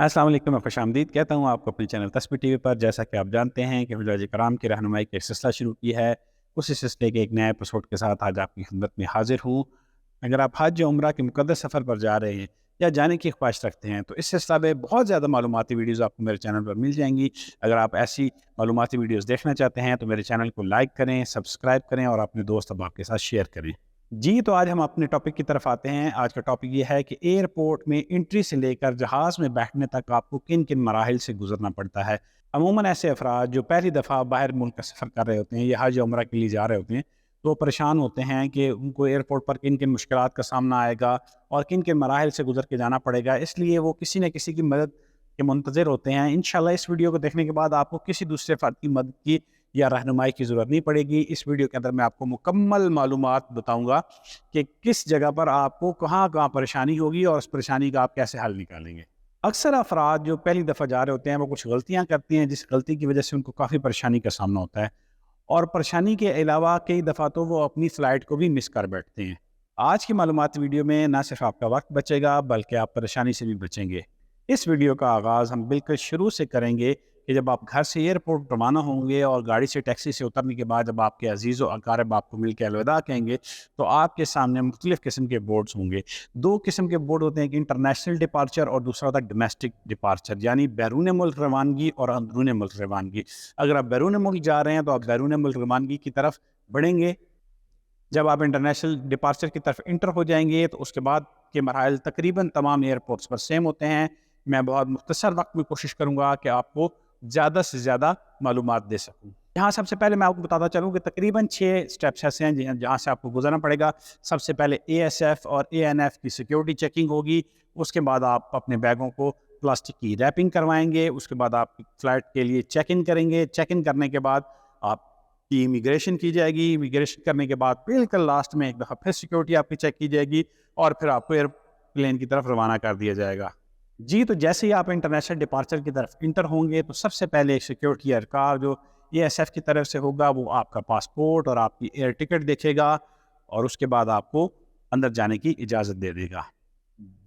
अस्सलाम वालेकुम, मैं खुशामदीद कहता हूँ आपको अपने चैनल तस्बीर टीवी पर। जैसा कि आप जानते हैं कि हुज्जाज कराम की रहनुमाई का एक सिलसिला शुरू की है। उसी सिलसिले के एक नए एपिसोड के साथ आज आपकी खिदमत में हाजिर हूँ। अगर आप हज या उम्रा के मुक़द्दस सफ़र पर जा रहे हैं या जाने की ख्वाहिश रखते हैं तो इस सिलसिला में बहुत ज़्यादा मालूमाती वीडियोज़ आपको मेरे चैनल पर मिल जाएंगी। अगर आप ऐसी मालूमाती वीडियोज़ देखना चाहते हैं तो मेरे चैनल को लाइक करें, सब्सक्राइब करें और अपने दोस्त अहबाब के साथ शेयर करें। जी, तो आज हम अपने टॉपिक की तरफ आते हैं। आज का टॉपिक ये है कि एयरपोर्ट में एंट्री से लेकर जहाज़ में बैठने तक आपको किन-किन मराहिल से गुज़रना पड़ता है। अमूमन ऐसे अफ़राद जो पहली दफ़ा बाहर मुल्क का सफ़र कर रहे होते हैं या हज या उम्रा के लिए जा रहे होते हैं, तो वो परेशान होते हैं कि उनको एयरपोर्ट पर किन-किन मुश्किलात का सामना आएगा और किन-किन मराहिल से गुज़र के जाना पड़ेगा। इसलिए वो किसी न किसी की मदद के मुंतज़िर होते हैं। इंशाअल्लाह इस वीडियो को देखने के बाद आपको किसी दूसरे फ़र्द की मदद की या रहनुमाई की ज़रूरत नहीं पड़ेगी। इस वीडियो के अंदर मैं आपको मुकम्मल मालूमात बताऊँगा कि किस जगह पर आपको कहाँ-कहाँ परेशानी होगी और उस परेशानी का आप कैसे हल निकालेंगे। अक्सर अफ़राद जो पहली दफ़ा जा रहे होते हैं वो कुछ गलतियाँ करती हैं जिस गलती की वजह से उनको काफ़ी परेशानी का सामना होता है और परेशानी के अलावा कई दफ़ा तो वो अपनी फ़्लाइट को भी मिस कर बैठते हैं। आज की मालूमाती वीडियो में ना सिर्फ़ आपका वक्त बचेगा बल्कि आप परेशानी से भी बचेंगे। इस वीडियो का आगाज़ हम बिल्कुल शुरू से करेंगे कि जब आप घर से एयरपोर्ट रवाना होंगे और गाड़ी से टैक्सी से उतरने के बाद जब आपके अजीज़ व अक़ारिब आपको मिल के अलविदा कहेंगे तो आपके सामने मुख्तलिफ़ किस्म के बोर्ड्स होंगे। दो किस्म के बोर्ड होते हैं, एक इंटरनेशनल डिपार्चर और दूसरा होता है डोमेस्टिक डिपार्चर, यानी बैरून मुल्क रवानगी और अंदरून मुल्क रवानगी। अगर आप बैरून मुल्क जा रहे हैं तो आप बैरून मुल्क रवानगी की तरफ बढ़ेंगे। जब आप इंटरनेशनल डिपार्चर की तरफ इंटर हो जाएंगे तो उसके बाद के मराहल तकरीबन तमाम एयरपोर्ट्स पर सेम होते हैं। मैं बहुत मुख्तसर वक्त में कोशिश करूँगा कि आपको ज़्यादा से ज़्यादा मालूमात दे सकूँ। यहाँ सबसे पहले मैं आपको बताता चलूँ कि तकरीबन 6 स्टेप्स ऐसे हैं जहाँ से आपको गुजरना पड़ेगा। सबसे पहले एएसएफ और एएनएफ की सिक्योरिटी चेकिंग होगी। उसके बाद आप अपने बैगों को प्लास्टिक की रैपिंग करवाएंगे। उसके बाद आप फ़्लाइट के लिए चेक इन करेंगे। चेक इन करने के बाद आपकी इमिग्रेशन की जाएगी। इमिग्रेशन करने के बाद बिल्कुल लास्ट में एक दफ़ा फिर सिक्योरिटी आपकी चेक की जाएगी और फिर आपको एयरप्लेन की तरफ रवाना कर दिया जाएगा। जी, तो जैसे ही आप इंटरनेशनल डिपार्चर की तरफ इंटर होंगे तो सबसे पहले सिक्योरिटी एहलकार जो एएसएफ की तरफ से होगा वो आपका पासपोर्ट और आपकी एयर टिकट देखेगा और उसके बाद आपको अंदर जाने की इजाज़त दे देगा।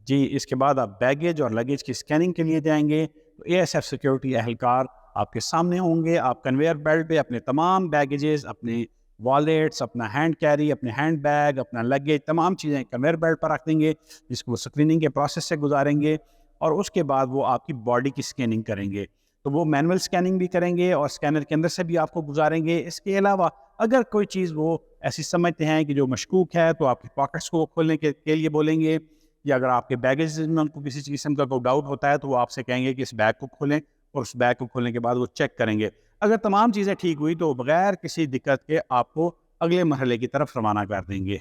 जी, इसके बाद आप बैगेज और लगेज की स्कैनिंग के लिए जाएंगे तो एएसएफ सिक्योरिटी एहलकार आपके सामने होंगे। आप कन्वेयर बेल्ट पे अपने तमाम बैगेजेस, अपने वॉलेट्स, अपना हैंड कैरी, अपने हैंड बैग, अपना लगेज, तमाम चीज़ें कन्वेयर बेल्ट पर रख देंगे जिसको वो स्क्रीनिंग के प्रोसेस से गुजारेंगे और उसके बाद वो आपकी बॉडी की स्कैनिंग करेंगे। तो वो मैनुअल स्कैनिंग भी करेंगे और स्कैनर के अंदर से भी आपको गुजारेंगे। इसके अलावा अगर कोई चीज़ वो ऐसी समझते हैं कि जो मशकूक है तो आपकी पॉकेट्स को खोलने के लिए बोलेंगे, या अगर आपके बैगेज में उनको किसी किस्म का कोई डाउट होता है तो वो आपसे कहेंगे कि इस बैग को खोलें और उस बैग को खोलने के बाद वो चेक करेंगे। अगर तमाम चीज़ें ठीक हुई तो बगैर किसी दिक्कत के आपको अगले मरहले की तरफ रवाना कर देंगे।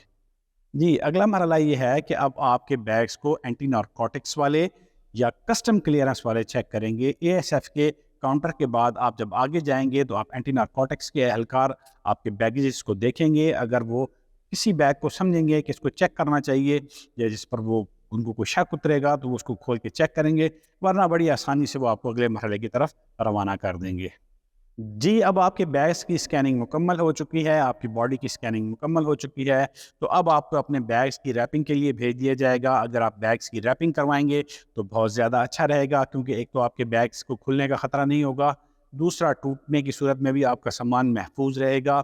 जी, अगला मरहला ये है कि अब आपके बैग्स को एंटी नारकोटिक्स वाले या कस्टम क्लियरेंस वाले चेक करेंगे। एएसएफ के काउंटर के बाद आप जब आगे जाएंगे तो आप एंटी नारकोटिक्स के एहलकार आपके बैगेजेस को देखेंगे। अगर वो किसी बैग को समझेंगे कि इसको चेक करना चाहिए या जिस पर वो उनको कोई शक उतरेगा तो वो उसको खोल के चेक करेंगे, वरना बड़ी आसानी से वो आपको अगले मरहले की तरफ रवाना कर देंगे। जी, अब आपके बैग्स की स्कैनिंग मुकम्मल हो चुकी है, आपकी बॉडी की स्कैनिंग मुकम्मल हो चुकी है, तो अब आपको अपने बैग्स की रैपिंग के लिए भेज दिया जाएगा। अगर आप बैग्स की रैपिंग करवाएँगे तो बहुत ज़्यादा अच्छा रहेगा, क्योंकि एक तो आपके बैग्स को खुलने का ख़तरा नहीं होगा, दूसरा टूटने की सूरत में भी आपका सामान महफूज रहेगा,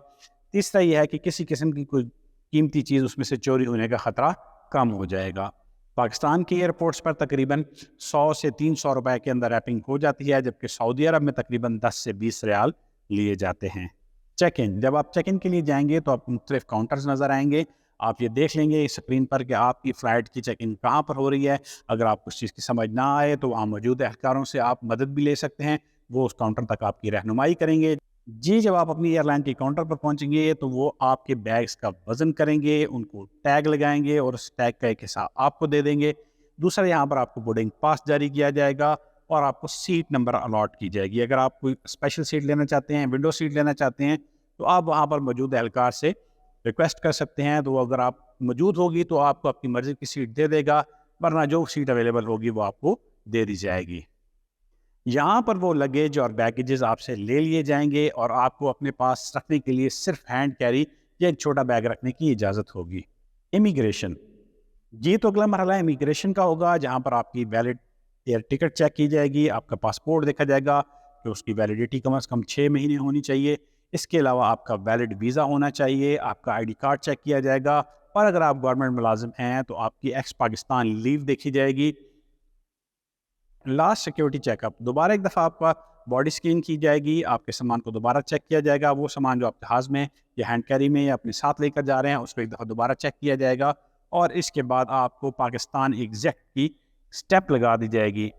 तीसरा ये है कि किसी किस्म की कोई कीमती चीज़ उसमें से चोरी होने का ख़तरा कम हो जाएगा। पाकिस्तान के एयरपोर्ट्स पर तकरीबन 100 से 300 रुपए के अंदर रैपिंग हो जाती है, जबकि सऊदी अरब में तकरीबन 10 से 20 रियाल लिए जाते हैं। चेक इन, जब आप चेक इन के लिए जाएंगे तो आपको मुख्तलिफ काउंटर्स नज़र आएंगे। आप ये देख लेंगे स्क्रीन पर कि आपकी फ़्लाइट की चेक इन कहाँ पर हो रही है। अगर आपको उस चीज़ की समझ ना आए तो वहाँ मौजूद एहलकारों से आप मदद भी ले सकते हैं, वो उस काउंटर तक आपकी रहनुमाई करेंगे। जी, जब आप अपनी एयरलाइन के काउंटर पर पहुंचेंगे तो वो आपके बैग्स का वज़न करेंगे, उनको टैग लगाएंगे और उस टैग का एक हिस्सा आपको दे देंगे। दूसरा, यहाँ पर आपको बोर्डिंग पास जारी किया जाएगा और आपको सीट नंबर अलॉट की जाएगी। अगर आप कोई स्पेशल सीट लेना चाहते हैं, विंडो सीट लेना चाहते हैं, तो आप वहाँ पर मौजूद एहलकार से रिक्वेस्ट कर सकते हैं। तो अगर आप मौजूद होगी तो आपको अपनी मर्ज़ी की सीट दे देगा, वरना जो सीट अवेलेबल होगी वो आपको दे दी जाएगी। यहाँ पर वो लगेज और बैगेजेस आपसे ले लिए जाएंगे और आपको अपने पास रखने के लिए सिर्फ हैंड कैरी या एक छोटा बैग रखने की इजाज़त होगी। इमिग्रेशन, जी, तो अगला मरहला इमिग्रेशन का होगा, जहाँ पर आपकी वैलिड ایئر ٹکٹ چیک کی جائے گی، آپ کا پاسپورٹ دیکھا جائے گا کہ اس کی ویلیڈیٹی کم از کم 6 مہینے ہونی چاہیے. اس کے علاوہ آپ کا ویلڈ ویزا ہونا چاہیے، آپ کا آئی ڈی کارڈ چیک کیا جائے گا، اور اگر آپ گورنمنٹ ملازم ہیں تو آپ کی ایکس پاکستان لیو دیکھی جائے گی. لاسٹ سیکیورٹی چیک اپ، دوبارہ ایک دفعہ آپ کا باڈی اسکین کی جائے گی، آپ کے سامان کو دوبارہ چیک کیا جائے گا، وہ سامان جو آپ کے جہاز میں یا ہینڈ کیری میں یا اپنے ساتھ لے کر جا رہے ہیں اس کو ایک دفعہ دوبارہ چیک کیا جائے گا، اور اس کے بعد آپ کو پاکستان ایگزیکٹ کی سٹیپ لگا دی جائے گی.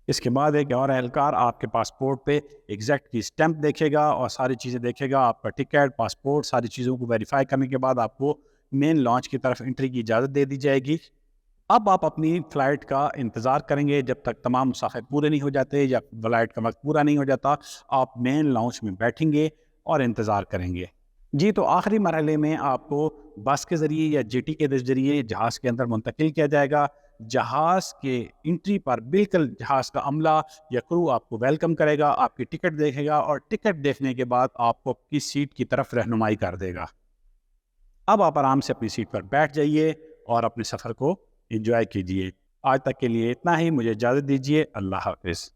اس کے بعد ایک اور اہلکار آپ کے پاسپورٹ پہ ایگزیکٹ کی سٹیمپ دیکھے گا اور ساری چیزیں دیکھے گا، آپ کا ٹکٹ، پاسپورٹ، ساری چیزوں کو ویریفائی کرنے کے بعد آپ کو مین لانچ کی طرف انٹری کی اجازت دے دی جائے گی. اب آپ اپنی فلائٹ کا انتظار کریں گے جب تک تمام مسافر پورے نہیں ہو جاتے یا فلائٹ کا وقت پورا نہیں ہو جاتا. آپ مین لانچ میں بیٹھیں گے اور انتظار کریں گے. جی، تو آخری مرحلے میں آپ کو بس کے ذریعے یا جی ٹی کے ذریعے جہاز کے اندر منتقل کیا جائے گا. جہاز کے انٹری پر بالکل جہاز کا عملہ یا کرو آپ کو ویلکم کرے گا، آپ کی ٹکٹ دیکھے گا اور ٹکٹ دیکھنے کے بعد آپ کو اپنی سیٹ کی طرف رہنمائی کر دے گا. اب آپ آرام سے اپنی سیٹ پر بیٹھ جائیے اور اپنے سفر کو انجوائے کیجیے. آج تک کے لیے اتنا ہی، مجھے اجازت دیجیے. اللہ حافظ.